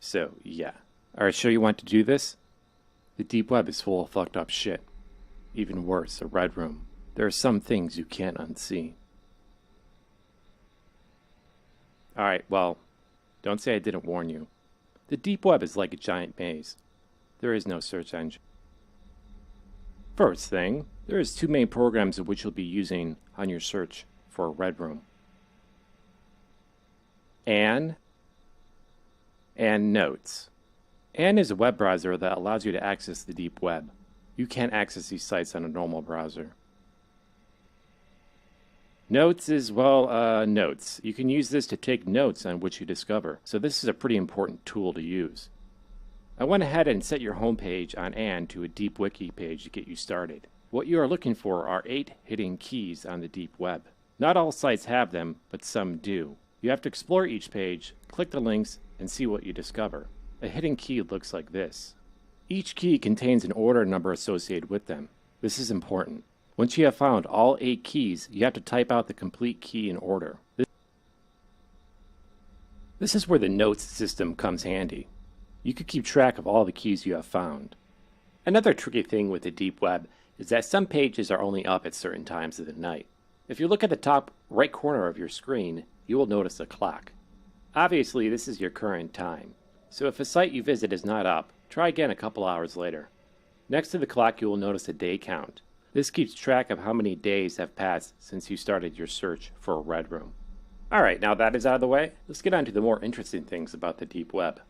So, yeah. Are you sure you want to do this? The deep web is full of fucked up shit. Even worse, a red room. There are some things you can't unsee. Alright, well, don't say I didn't warn you. The deep web is like a giant maze. There is no search engine. First thing, there is two main programs of which you'll be using on your search for a red room. And Notes. Anne is a web browser that allows you to access the deep web. You can't access these sites on a normal browser. Notes is, well, notes. You can use this to take notes on what you discover, so this is a pretty important tool to use. I went ahead and set your homepage on Anne to a deep wiki page to get you started. What you are looking for are 8 hidden keys on the deep web. Not all sites have them, but some do. You have to explore each page, click the links, and see what you discover. A hidden key looks like this. Each key contains an order number associated with them. This is important. Once you have found all 8 keys, you have to type out the complete key in order. This is where the notes system comes handy. You can keep track of all the keys you have found. Another tricky thing with the deep web is that some pages are only up at certain times of the night. If you look at the top right corner of your screen, you will notice a clock. Obviously, this is your current time. So if a site you visit is not up, try again a couple hours later. Next to the clock, you will notice a day count. This keeps track of how many days have passed since you started your search for a red room. Alright, now that is out of the way, let's get on to the more interesting things about the deep web.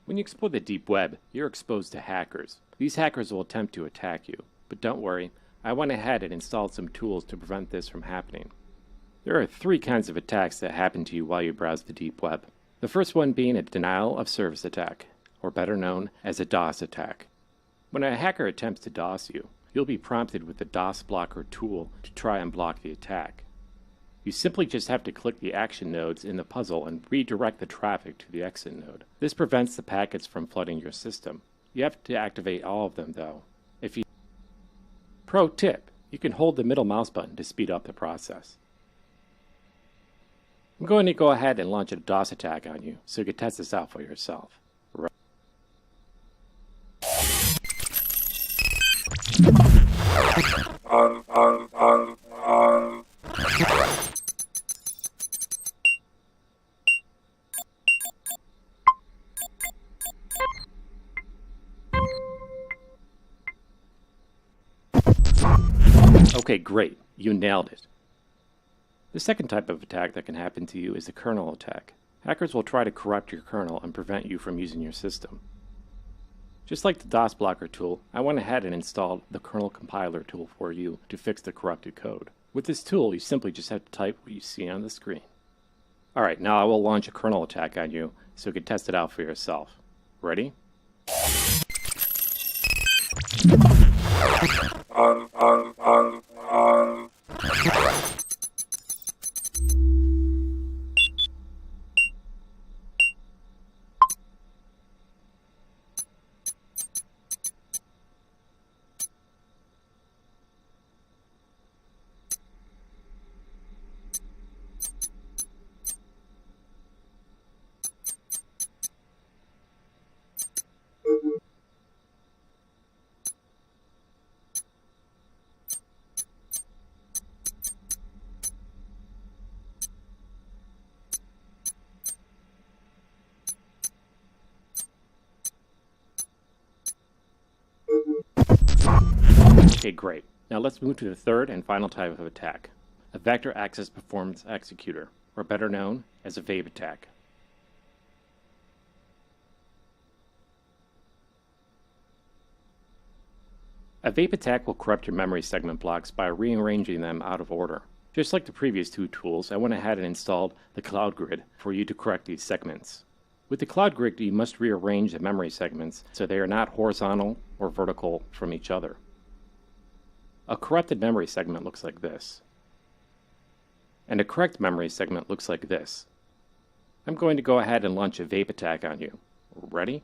When you explore the deep web, you're exposed to hackers. These hackers will attempt to attack you, but don't worry, I went ahead and installed some tools to prevent this from happening. There are 3 kinds of attacks that happen to you while you browse the deep web. The first one being a denial of service attack, or better known as a DOS attack. When a hacker attempts to DOS you, you'll be prompted with the DOS blocker tool to try and block the attack. You simply just have to click the action nodes in the puzzle and redirect the traffic to the exit node. This prevents the packets from flooding your system. You have to activate all of them though. Pro tip, you can hold the middle mouse button to speed up the process. I'm going to go ahead and launch a DOS attack on you so you can test this out for yourself. Okay, great. You nailed it. The second type of attack that can happen to you is the kernel attack. Hackers will try to corrupt your kernel and prevent you from using your system. Just like the DOS blocker tool, I went ahead and installed the kernel compiler tool for you to fix the corrupted code. With this tool, you simply just have to type what you see on the screen. Alright, now I will launch a kernel attack on you so you can test it out for yourself. Ready? Okay, great. Now let's move to the third and final type of attack, a vector access performance executor, or better known as a vape attack. A vape attack will corrupt your memory segment blocks by rearranging them out of order. Just like the previous 2 tools, I went ahead and installed the cloud grid for you to correct these segments. With the cloud grid, you must rearrange the memory segments so they are not horizontal or vertical from each other. A corrupted memory segment looks like this. And a correct memory segment looks like this. I'm going to go ahead and launch a vape attack on you. Ready?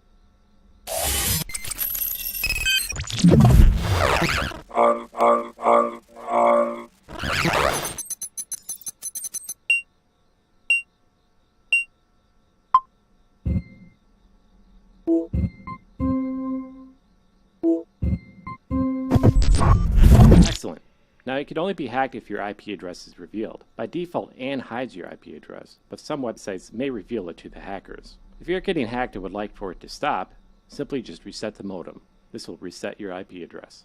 Now, it can only be hacked if your IP address is revealed. By default, Anne hides your IP address, but some websites may reveal it to the hackers. If you're getting hacked and would like for it to stop, simply just reset the modem. This will reset your IP address.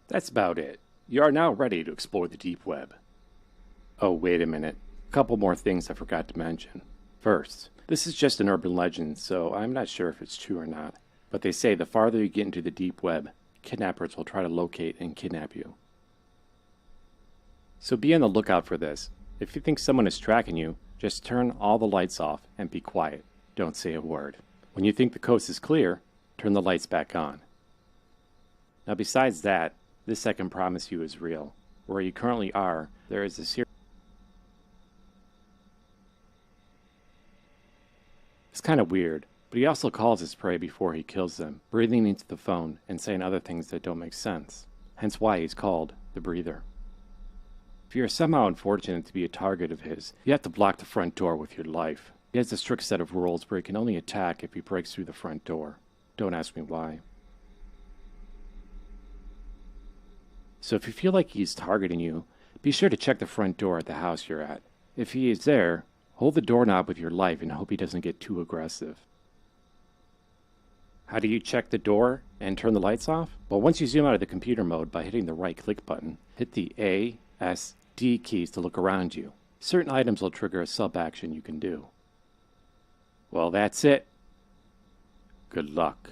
That's about it. You are now ready to explore the deep web. Oh, wait a minute. A couple more things I forgot to mention. First, this is just an urban legend, so I'm not sure if it's true or not. But they say the farther you get into the deep web, kidnappers will try to locate and kidnap you. So be on the lookout for this. If you think someone is tracking you, just turn all the lights off and be quiet. Don't say a word. When you think the coast is clear, turn the lights back on. Now besides that, this I can promise you is real. Where you currently are, there is a series. It's kind of weird, but he also calls his prey before he kills them, breathing into the phone and saying other things that don't make sense. Hence why he's called the Breather. If you are somehow unfortunate to be a target of his, you have to block the front door with your life. He has a strict set of rules where he can only attack if he breaks through the front door. Don't ask me why. So if you feel like he's targeting you, be sure to check the front door at the house you're at. If he is there, hold the doorknob with your life and hope he doesn't get too aggressive. How do you check the door and turn the lights off? Well, once you zoom out of the computer mode by hitting the right click button, hit the A, S, D keys to look around you. Certain items will trigger a sub-action you can do. Well, that's it. Good luck.